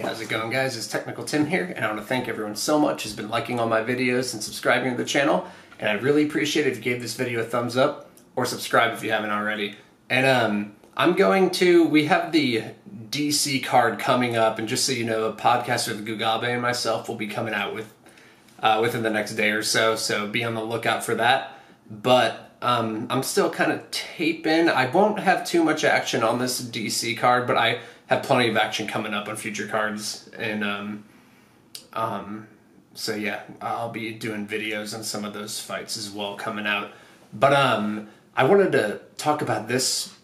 How's it going, guys? It's Technical Tim here, and I want to thank everyone so much who's been liking all my videos and subscribing to the channel, and I'd really appreciate it if you gave this video a thumbs up or subscribe if you haven't already. And we have the DC card coming up, and just so you know, a podcast with Gugabe and myself will be coming out within the next day or so, so be on the lookout for that. But I'm still kind of taping. I won't have too much action on this DC card, but I have plenty of action coming up on future cards, and so yeah, I'll be doing videos on some of those fights as well coming out. But I wanted to talk about this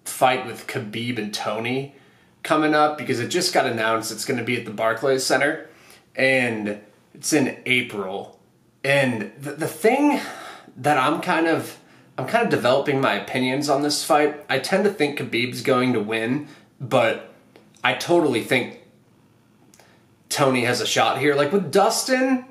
fight with Khabib and Tony coming up because it just got announced. It's going to be at the Barclays Center, and it's in April. And the thing that I'm kind of developing my opinions on this fight. I tend to think Khabib's going to win, but I totally think Tony has a shot here. Like with Dustin,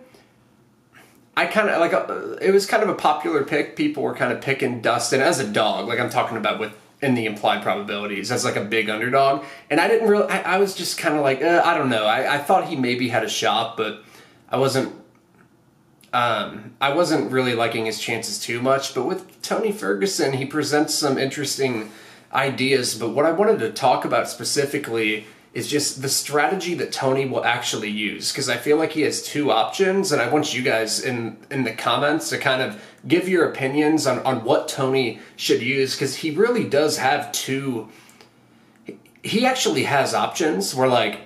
I kind of like it was kind of a popular pick. People were kind of picking Dustin as a dog. Like I'm talking about in the implied probabilities as like a big underdog. And I didn't really. I was just kind of like I don't know. I thought he maybe had a shot, but I wasn't really liking his chances too much. But with Tony Ferguson, he presents some interesting ideas. But what I wanted to talk about specifically is just the strategy that Tony will actually use, because I feel like he has two options, and I want you guys in the comments to kind of give your opinions on what Tony should use, because he really does have two. He actually has options where, like,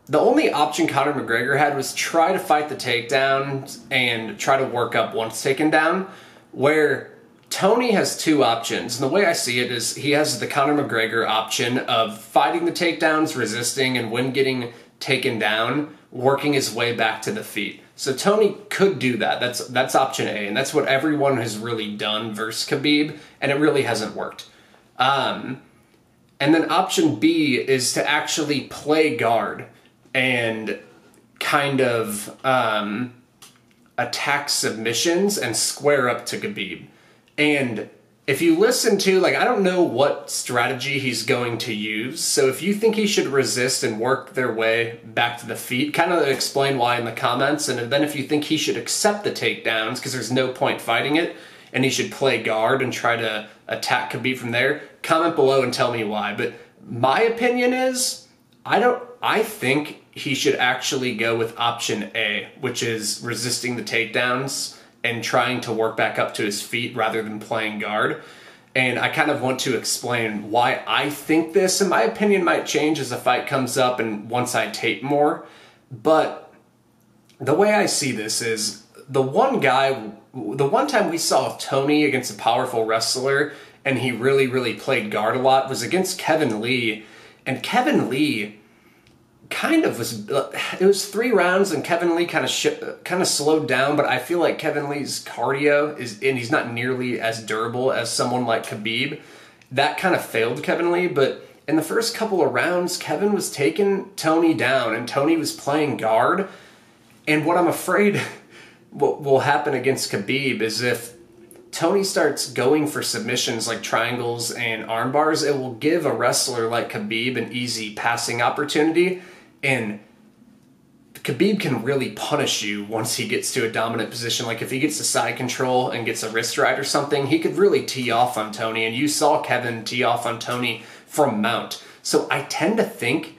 the only option Conor McGregor had was try to fight the takedown and try to work up once taken down, where Tony has two options. And the way I see it is he has the Conor McGregor option of fighting the takedowns, resisting, and when getting taken down, working his way back to the feet. So Tony could do that. That's option A, and that's what everyone has really done versus Khabib, and it really hasn't worked. And then option B is to actually play guard and kind of attack submissions and square up to Khabib. And if you listen to, like, I don't know what strategy he's going to use, so if you think he should resist and work their way back to the feet, kind of explain why in the comments. And then if you think he should accept the takedowns because there's no point fighting it, and he should play guard and try to attack Khabib from there, comment below and tell me why. But my opinion is, I think he should actually go with option A, which is resisting the takedowns and trying to work back up to his feet rather than playing guard. And I kind of want to explain why I think this, and my opinion might change as the fight comes up and once I tape more. But the way I see this is, the one time we saw Tony against a powerful wrestler and he really, really played guard a lot was against Kevin Lee. And Kevin Lee kind of it was 3 rounds and Kevin Lee kind of slowed down, but I feel like Kevin Lee's cardio and he's not nearly as durable as someone like Khabib. That kind of failed Kevin Lee, but in the first couple of rounds, Kevin was taking Tony down and Tony was playing guard. And what I'm afraid what will happen against Khabib is if Tony starts going for submissions like triangles and arm bars, it will give a wrestler like Khabib an easy passing opportunity. And Khabib can really punish you once he gets to a dominant position. Like if he gets a side control and gets a wrist right or something, he could really tee off on Tony. And you saw Kevin tee off on Tony from mount. So I tend to think,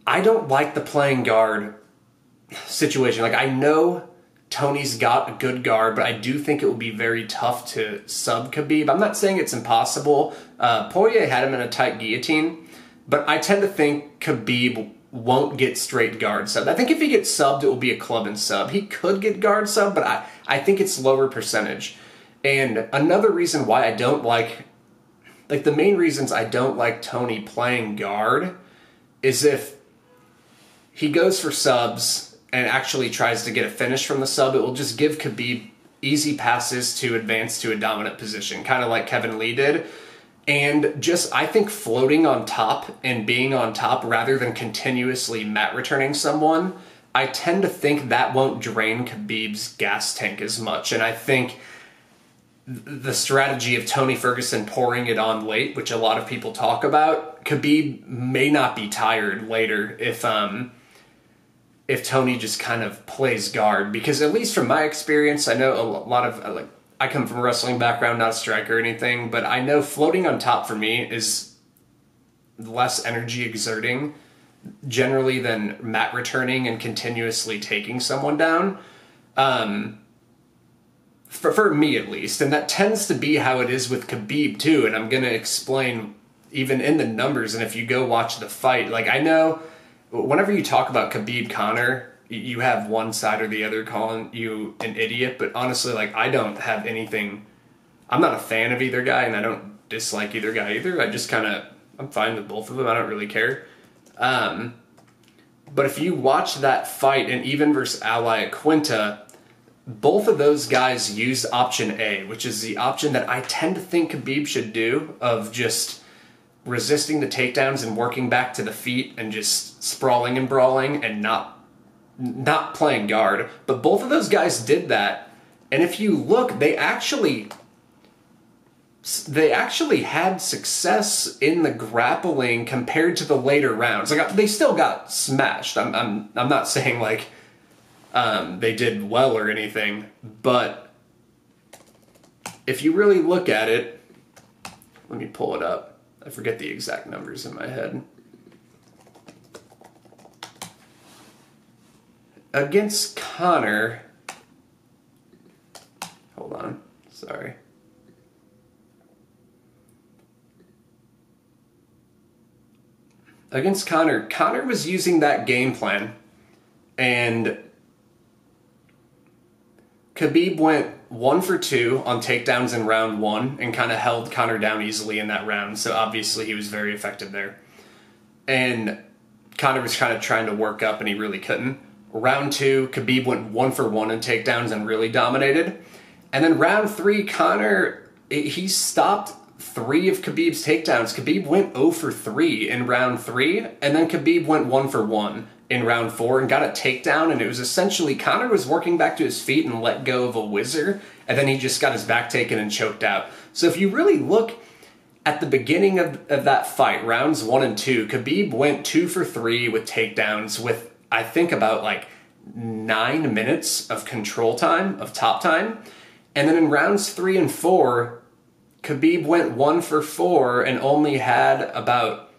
I don't like the playing guard situation. Like, I know Tony's got a good guard, but I do think it will be very tough to sub Khabib. I'm not saying it's impossible. Poirier had him in a tight guillotine. But I tend to think Khabib won't get straight guard subbed. I think if he gets subbed, it will be a club and sub. He could get guard subbed, but I think it's lower percentage. And another reason why I don't like the main reasons I don't like Tony playing guard is if he goes for subs and actually tries to get a finish from the sub, it will just give Khabib easy passes to advance to a dominant position, kind of like Kevin Lee did. And just, I think floating on top and being on top rather than continuously mat returning someone, I tend to think that won't drain Khabib's gas tank as much. And I think the strategy of Tony Ferguson pouring it on late, which a lot of people talk about, Khabib may not be tired later if Tony just kind of plays guard, because at least from my experience, I know a lot of, like, I come from a wrestling background, not a striker or anything, but I know floating on top for me is less energy exerting generally than mat returning and continuously taking someone down. For me at least, and that tends to be how it is with Khabib too, and I'm going to explain even in the numbers, and if you go watch the fight, like, I know whenever you talk about Khabib Conor, you have one side or the other calling you an idiot, but honestly, like, I don't have anything, I'm not a fan of either guy, and I don't dislike either guy either. I just kind of, I'm fine with both of them, I don't really care. But if you watch that fight, and even versus Ally at Quinta, both of those guys used option A, which is the option that I tend to think Khabib should do, of just resisting the takedowns and working back to the feet and just sprawling and brawling and not playing guard. But both of those guys did that, and if you look, they actually had success in the grappling compared to the later rounds. Like, they still got smashed. I'm not saying like they did well or anything, but if you really look at it, let me pull it up. I forget the exact numbers in my head. Against Conor, hold on, sorry. Against Conor was using that game plan, and Khabib went 1 for 2 on takedowns in round 1 and kind of held Conor down easily in that round, so obviously he was very effective there. And Conor was kind of trying to work up, and he really couldn't. Round 2, Khabib went 1 for 1 in takedowns and really dominated. And then round 3, Conor, he stopped 3 of Khabib's takedowns. Khabib went 0 for 3 in round 3, and then Khabib went 1 for 1 in round 4 and got a takedown, and it was essentially Conor was working back to his feet and let go of a whizzer, and then he just got his back taken and choked out. So if you really look at the beginning of that fight, rounds 1 and 2, Khabib went 2 for 3 with takedowns with, I think, about like 9 minutes of control time, of top time. And then in rounds 3 and 4, Khabib went 1 for 4 and only had about,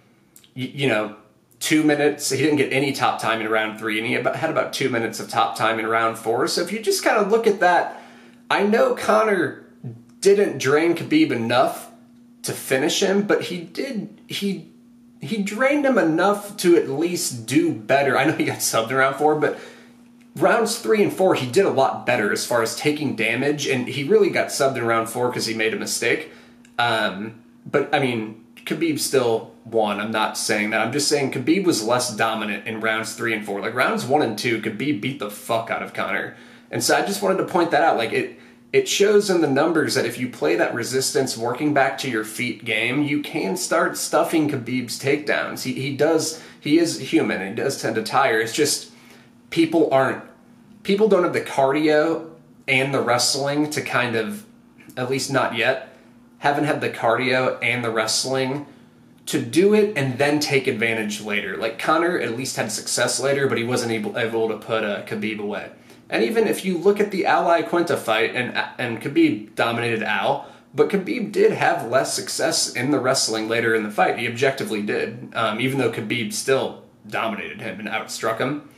2 minutes. He didn't get any top time in round 3, and he had about 2 minutes of top time in round 4. So if you just kind of look at that, I know Conor didn't drain Khabib enough to finish him, but he drained him enough to at least do better. I know he got subbed in round 4, but rounds 3 and 4, he did a lot better as far as taking damage, and he really got subbed in round 4 because he made a mistake. But, I mean, Khabib still won. I'm not saying that. I'm just saying Khabib was less dominant in rounds 3 and 4. Like, rounds 1 and 2, Khabib beat the fuck out of Conor. And so I just wanted to point that out. Like, it shows in the numbers that if you play that resistance, working back to your feet game, you can start stuffing Khabib's takedowns. He is human, and he does tend to tire. It's just people don't have the cardio and the wrestling to kind of, at least not yet, haven't had the cardio and the wrestling to do it and then take advantage later. Like, Conor at least had success later, but he wasn't able to put Khabib away. And even if you look at the Ally Quinta fight, and Khabib dominated Al, but Khabib did have less success in the wrestling later in the fight. He objectively did, even though Khabib still dominated him and outstruck him.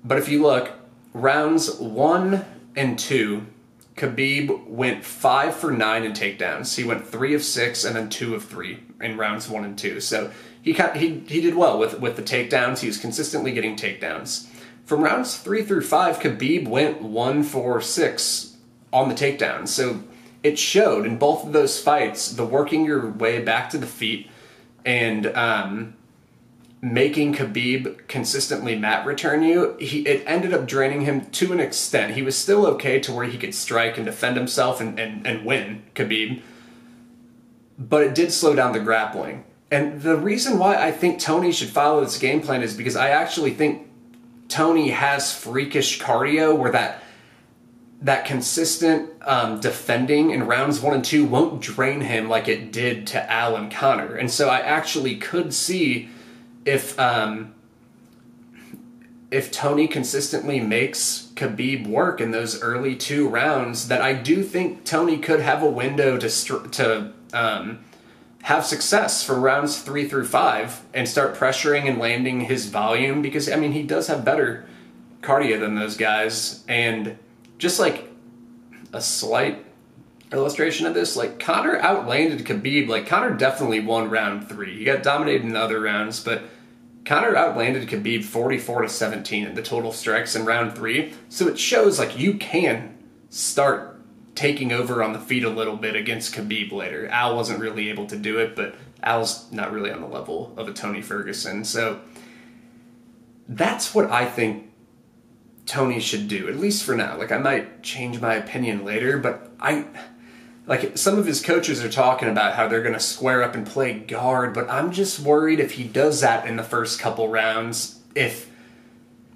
But if you look, rounds 1 and 2, Khabib went 5 for 9 in takedowns. He went 3 of 6 and then 2 of 3 in rounds 1 and 2. So he did well with the takedowns. He was consistently getting takedowns. From rounds 3 through 5, Khabib went 1 for 6 on the takedowns. So it showed in both of those fights, the working your way back to the feet and making Khabib consistently mat return you, it ended up draining him to an extent. He was still okay to where he could strike and defend himself and win Khabib, but it did slow down the grappling. And the reason why I think Tony should follow this game plan is because I actually think Tony has freakish cardio where that consistent defending in rounds 1 and 2 won't drain him like it did to Al and Conor. And so I actually could see if Tony consistently makes Khabib work in those early 2 rounds, that I do think Tony could have a window to have success from rounds 3 through 5 and start pressuring and landing his volume, because, I mean, he does have better cardio than those guys. And just like a slight illustration of this, like Conor outlanded Khabib. Like Conor definitely won round 3. He got dominated in the other rounds, but Conor outlanded Khabib 44-17 in the total strikes in round 3. So it shows like you can start taking over on the feet a little bit against Khabib later. Al wasn't really able to do it, but Al's not really on the level of a Tony Ferguson. So that's what I think Tony should do, at least for now. Like, I might change my opinion later, but like, some of his coaches are talking about how they're going to square up and play guard, but I'm just worried if he does that in the first couple rounds, if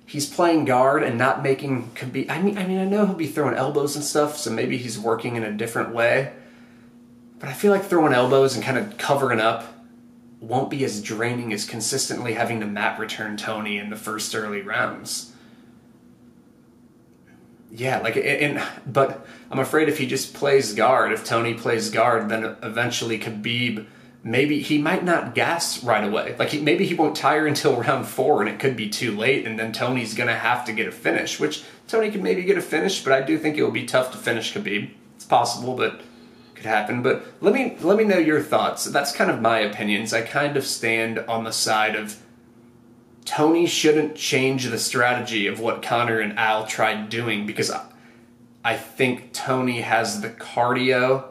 he's playing guard and not making Khabib. I mean, I know he'll be throwing elbows and stuff, so maybe he's working in a different way, but I feel like throwing elbows and kind of covering up won't be as draining as consistently having to mat return Tony in the first early rounds. Yeah, like, but I'm afraid if he just plays guard, if Tony plays guard, then eventually Khabib, maybe he might not gas right away. Like, maybe he won't tire until round 4 and it could be too late, and then Tony's going to have to get a finish, which Tony could maybe get a finish, but I do think it will be tough to finish Khabib. It's possible, but could happen. But let me know your thoughts. That's kind of my opinions. I kind of stand on the side of Tony shouldn't change the strategy of what Conor and Al tried doing, because I think Tony has the cardio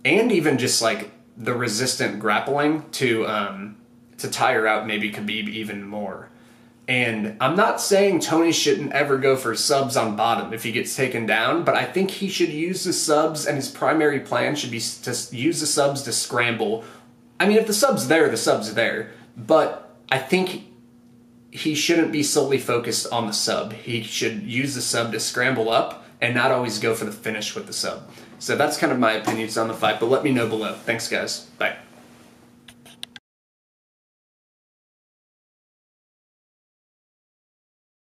and even just like the resistant grappling to tire out maybe Khabib even more. And I'm not saying Tony shouldn't ever go for subs on bottom if he gets taken down, but I think he should use the subs, and his primary plan should be to use the subs to scramble. I mean, if the sub's there, the sub's there. But I think he shouldn't be solely focused on the sub. He should use the sub to scramble up and not always go for the finish with the sub. So that's kind of my opinions on the fight, but let me know below. Thanks, guys. Bye.